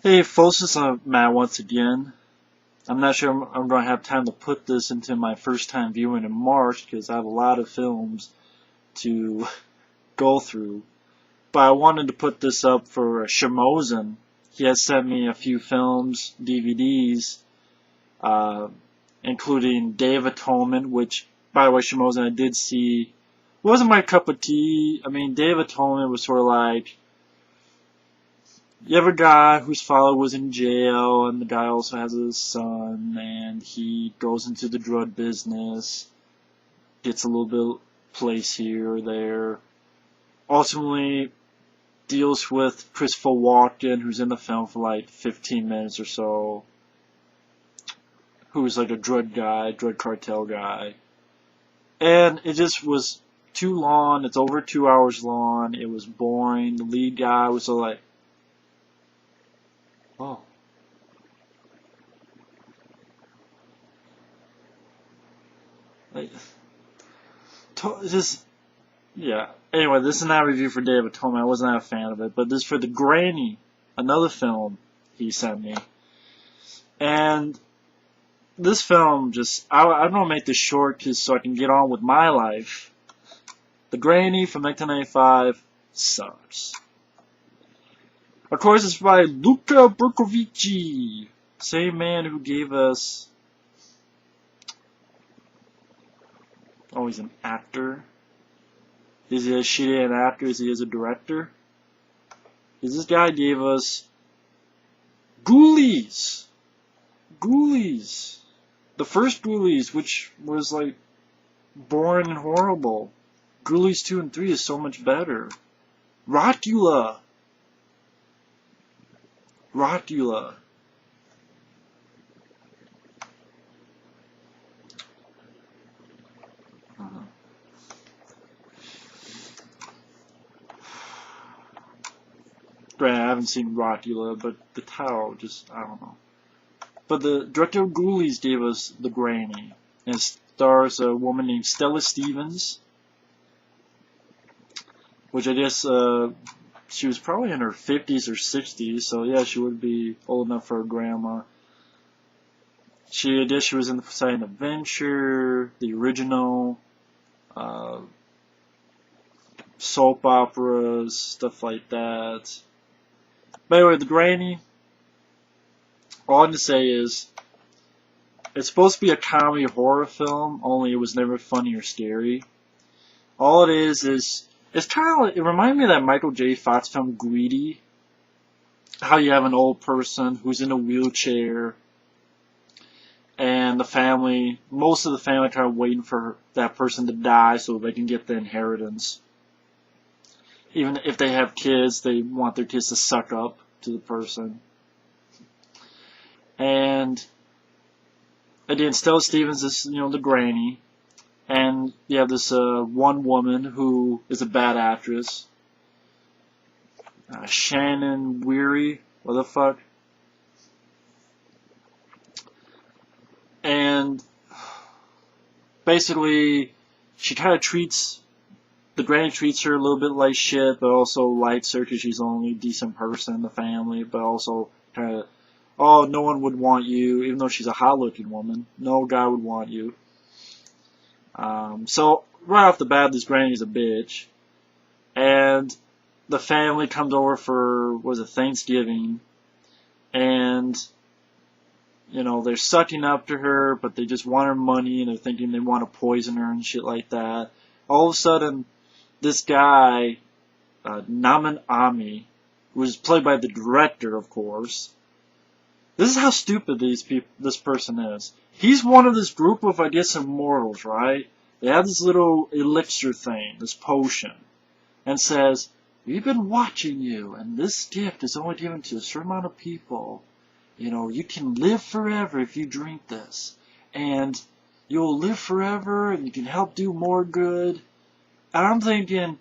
Hey folks, it's Matt once again. I'm not sure I'm going to have time to put this into my first time viewing in March because I have a lot of films to go through. But I wanted to put this up for Cimozzen. He has sent me a few films, DVDs, uh, including Day of Atonement, which, by the way, Cimozzen I did see. Wasn't my cup of tea. I mean, Day of Atonement was sort of like, you have a guy whose father was in jail, and the guy also has a son, and he goes into the drug business, gets a little bit of place here or there, ultimately deals with Christopher Walken, who's in the film for like 15 minutes or so, who's like a drug guy, drug cartel guy. And it just was too long, it's over 2 hours long, it was boring, the lead guy was so like, oh. Like, just, yeah. Anyway, this is not a review for Day of Atonement. I wasn't a fan of it, but this is for The Granny, another film he sent me. And this film just, I'm gonna make this short just so I can get on with my life. The Granny from 1995 sucks. Of course, it's by Luca Bercovici, same man who gave us. Oh, he's an actor. Is he as shitty an actor as he is a director? Because this guy gave us Ghoulies. Ghoulies. The first Ghoulies, which was like boring and horrible. Ghoulies 2 and 3 is so much better. Rockula. Rockula. Granted, I haven't seen Rockula, but the title just, I don't know. But the director of Ghoulies gave us The Granny. And it stars a woman named Stella Stevens, which I guess she was probably in her 50s or 60s, so yeah, she would be old enough for her grandma. I guess she was in the Silent Adventure, the original, soap operas, stuff like that. But anyway, The Granny, all I'm to say is, it's supposed to be a comedy horror film, only it was never funny or scary. All it is, it's kind of like, it reminded me of that Michael J. Fox film Greedy. How you have an old person who's in a wheelchair, and the family, most of the family kind of waiting for that person to die so they can get the inheritance. Even if they have kids, they want their kids to suck up to the person. And again, Stella Stevens is, the granny. And you have this one woman who is a bad actress. Shannon Whirry, what the fuck? And basically, she kind of the granny treats her a little bit like shit, but also likes her because she's the only decent person in the family, but also kind of, oh, no one would want you, even though she's a hot-looking woman. No guy would want you. So, right off the bat, this granny's a bitch. And the family comes over for, Thanksgiving. And, they're sucking up to her, but they just want her money, and they're thinking they want to poison her and shit like that. All of a sudden, this guy, Naman Ami, who was played by the director, of course. This is how stupid this person is. He's one of this group of, I guess, immortals, right? They have this little elixir thing, this potion, and says, we've been watching you, and this gift is only given to a certain amount of people. You can live forever if you drink this. And you'll live forever, and you can help do more good. And I'm thinking,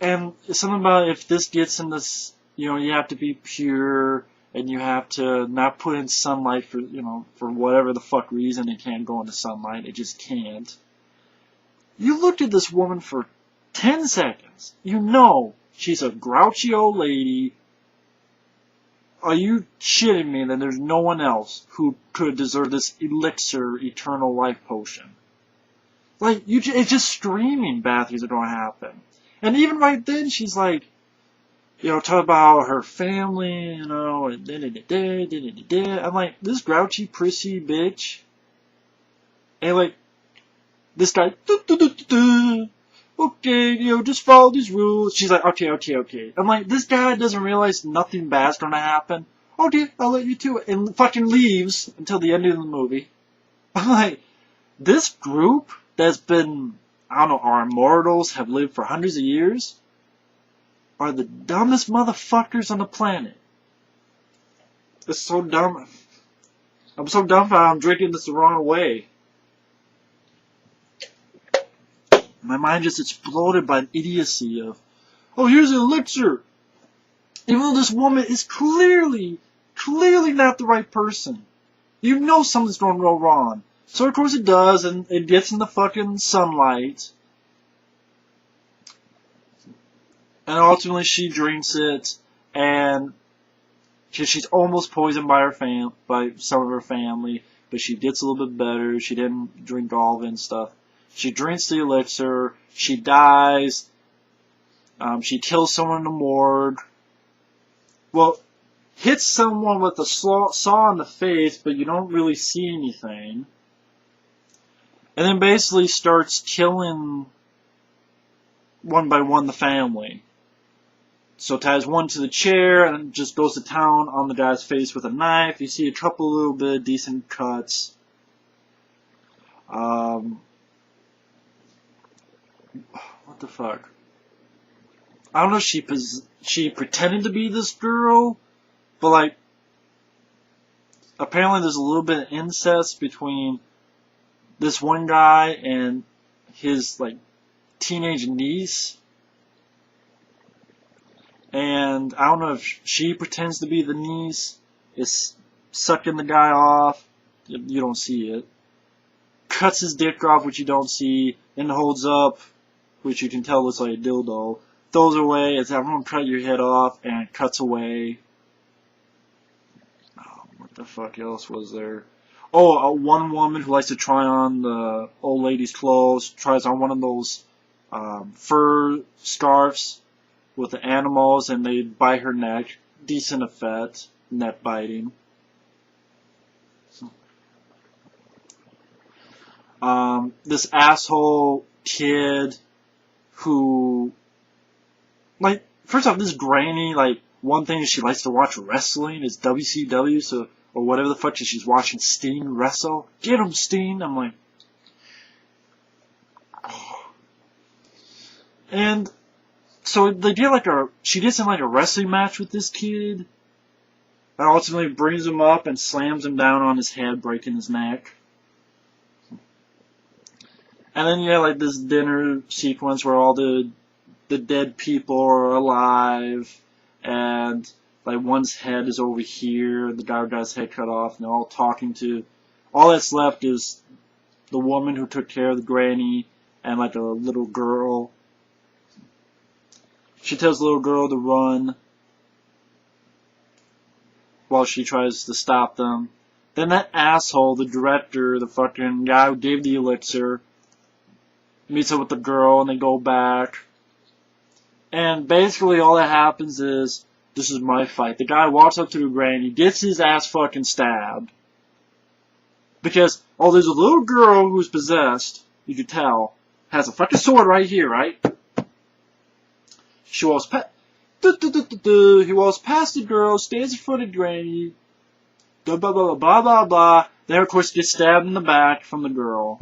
and something about if this gets in this, you have to be pure, and you have to not put in sunlight for whatever the fuck reason it can't go into sunlight. It just can't. You looked at this woman for 10 seconds. She's a grouchy old lady are you shitting me that there's no one else who could deserve this elixir eternal life potion? Like, it's just screaming bad things are going to happen. And even right then, she's like, you know, talk about her family, you know, and I'm like, this grouchy, prissy bitch. And like, this guy, okay, you know, just follow these rules. She's like, okay. I'm like, this guy doesn't realize nothing bad's gonna happen. Okay, I'll let you do it. And fucking leaves until the end of the movie. I'm like, this group that's been, I don't know, our immortals have lived for hundreds of years are the dumbest motherfuckers on the planet. It's so dumb. I'm so dumbfounded I'm drinking this the wrong way. My mind just exploded by an idiocy of, oh, here's an elixir. Even though this woman is clearly not the right person. You know something's going to go wrong. So of course it does, and it gets in the fucking sunlight. And ultimately she drinks it, and she's almost poisoned by by some of her family, but she gets a little bit better. She didn't drink all of it and stuff. She drinks the elixir. She dies. She kills someone in the morgue. Well, hits someone with a saw in the face, but you don't really see anything. And then basically starts killing one by one the family. So ties one to the chair and just goes to town on the guy's face with a knife. You see a couple little bit decent cuts. What the fuck? I don't know if she pretended to be this girl, but like, apparently there's a little bit of incest between this one guy and his like teenage niece. And I don't know if she pretends to be the niece, is sucking the guy off. You don't see it. Cuts his dick off, which you don't see, and holds up, which you can tell looks like a dildo. Throws away, as I'm gonna cut your head off, and cuts away. Oh, what the fuck else was there? Oh, one woman who likes to try on the old lady's clothes, tries on one of those fur scarves with the animals, and they bite her neck. Decent effect, neck biting. This asshole kid who, like, first off, this granny, like, one thing is she likes to watch wrestling is WCW, so, or whatever the fuck she's watching Sting wrestle. Get him, Sting! I'm like, oh. And so they get like she gets in like a wrestling match with this kid, and ultimately brings him up and slams him down on his head, breaking his neck. And then you have like this dinner sequence where all the dead people are alive, and like one's head is over here, the guy got his head cut off, and they're all talking to. All that's left is the woman who took care of the granny and like a little girl. She tells the little girl to run while she tries to stop them. Then that asshole, the director, the fucking guy who gave the elixir, meets up with the girl and they go back. And basically all that happens is, this is my fight. The guy walks up to the granny, gets his ass fucking stabbed. Because, oh, there's a little girl who's possessed, you can tell, has a fucking sword right here, right? He walks past the girl, stands in front of Granny, blah blah blah blah blah blah. Then of course gets stabbed in the back from the girl.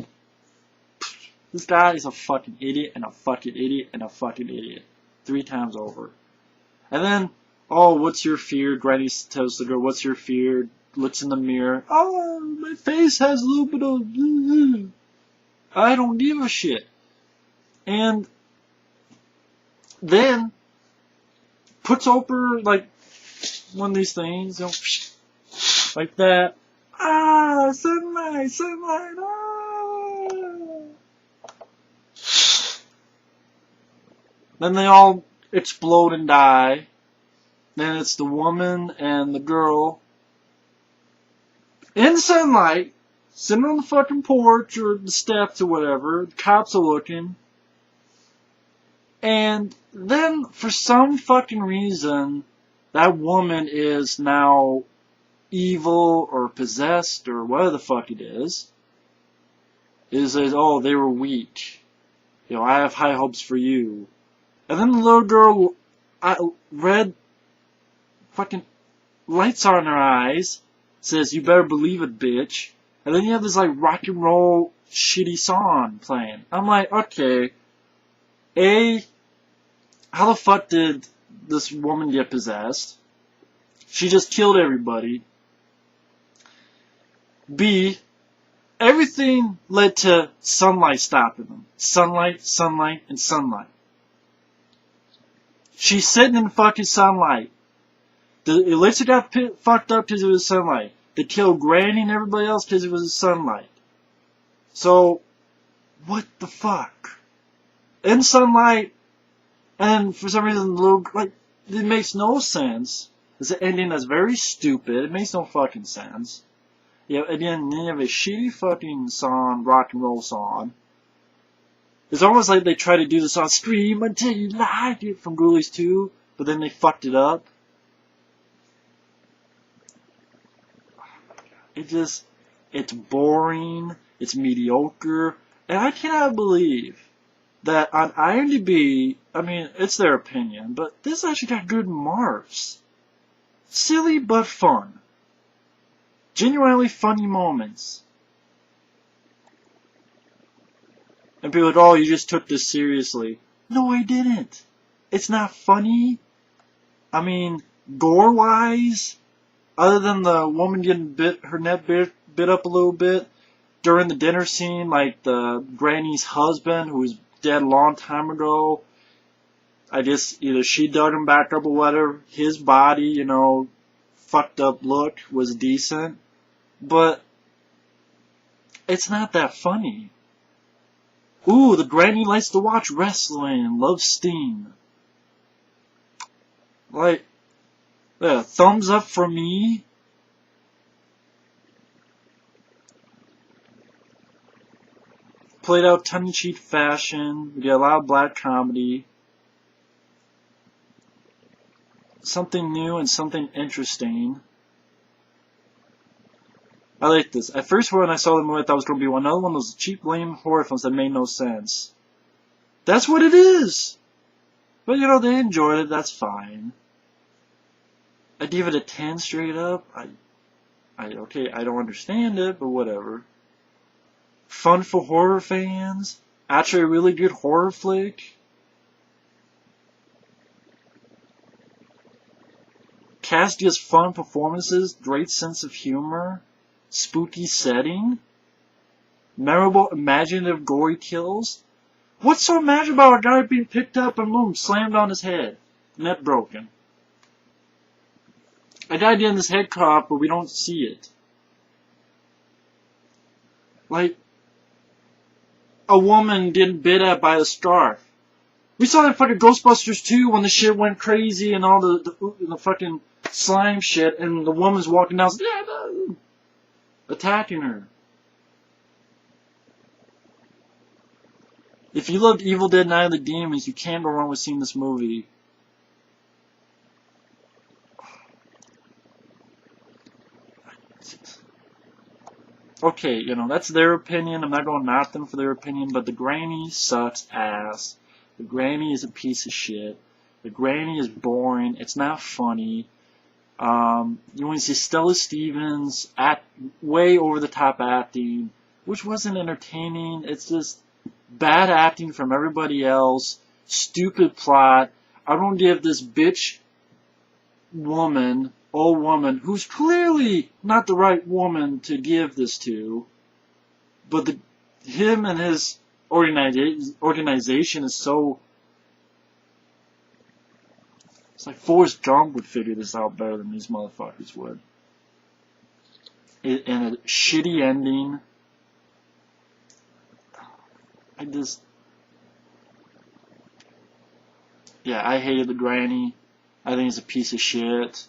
This guy is a fucking idiot and a fucking idiot and a fucking idiot. 3 times over. And then, oh, what's your fear? Granny tells the girl, what's your fear? Looks in the mirror. Oh, my face has a little bit of... I don't give a shit. And then puts over like one of these things, you know, like that. Ah, sunlight, sunlight. Ah. Then they all explode and die. then it's the woman and the girl in sunlight, sitting on the fucking porch or the steps or whatever. The cops are looking. And then, for some fucking reason, that woman is now evil or possessed or whatever the fuck it is. It says, oh, they were weak. You know, I have high hopes for you. And then the little girl, red fucking lights on her eyes, says, you better believe it, bitch. And then you have this, like, rock and roll shitty song playing. I'm like, okay, how the fuck did this woman get possessed? She just killed everybody. B, everything led to sunlight stopping them. Sunlight, sunlight, and sunlight. She's sitting in fucking sunlight. The elixir got fucked up because it was sunlight. They killed Granny and everybody else because it was sunlight. So, what the fuck? In sunlight, and for some reason, like, it makes no sense. It's an ending that's very stupid. It makes no fucking sense. Yeah, and then you have a shitty fucking song, rock and roll song. It's almost like they tried to do the song Scream Until You Like It from Ghoulies 2, but then they fucked it up. It's boring, it's mediocre, and I cannot believe that on IMDb, I mean, it's their opinion, but this actually got good marks. Silly but fun. Genuinely funny moments. And people are like, oh, you just took this seriously. No, I didn't. It's not funny. I mean, gore-wise, other than the woman getting her neck bit up a little bit during the dinner scene, like the granny's husband, who was dead a long time ago, I guess either she dug him back up or whatever. His body, you know, fucked up look was decent. But it's not that funny. Ooh, the granny likes to watch wrestling and loves Sting. Like, yeah, thumbs up for me. Played out tongue-in-cheek fashion. We get a lot of black comedy. Something new and something interesting. I like this. At first, when I saw the movie, I thought it was going to be another one of those cheap, lame horror films that made no sense. That's what it is! But, you know, they enjoyed it, that's fine. I give it a 10 straight up. Okay, I don't understand it, but whatever. Fun for horror fans. Actually a really good horror flick. Cast gives fun performances, great sense of humor, spooky setting, memorable, imaginative, gory kills. What's so imaginative about a guy being picked up and boom, slammed on his head, neck broken? A guy getting his head cut off, but we don't see it. Like, a woman getting bit at by a scarf. We saw that in fucking Ghostbusters 2 when the shit went crazy and all the fucking slime shit, and the woman's walking down, attacking her. If you loved Evil Dead Night of the Demons, you can't go wrong with seeing this movie. Okay, you know, that's their opinion. I'm not going to knock them for their opinion, but the granny sucks ass. The granny is a piece of shit. The granny is boring. It's not funny. You want to see Stella Stevens act way over the top acting, which wasn't entertaining. It's just bad acting from everybody else. Stupid plot. I don't give this bitch woman, old woman, who's clearly not the right woman to give this to, but him and his organization is so. It's like Forrest Gump would figure this out better than these motherfuckers would. And a shitty ending. Yeah, I hated the granny. I think it's a piece of shit.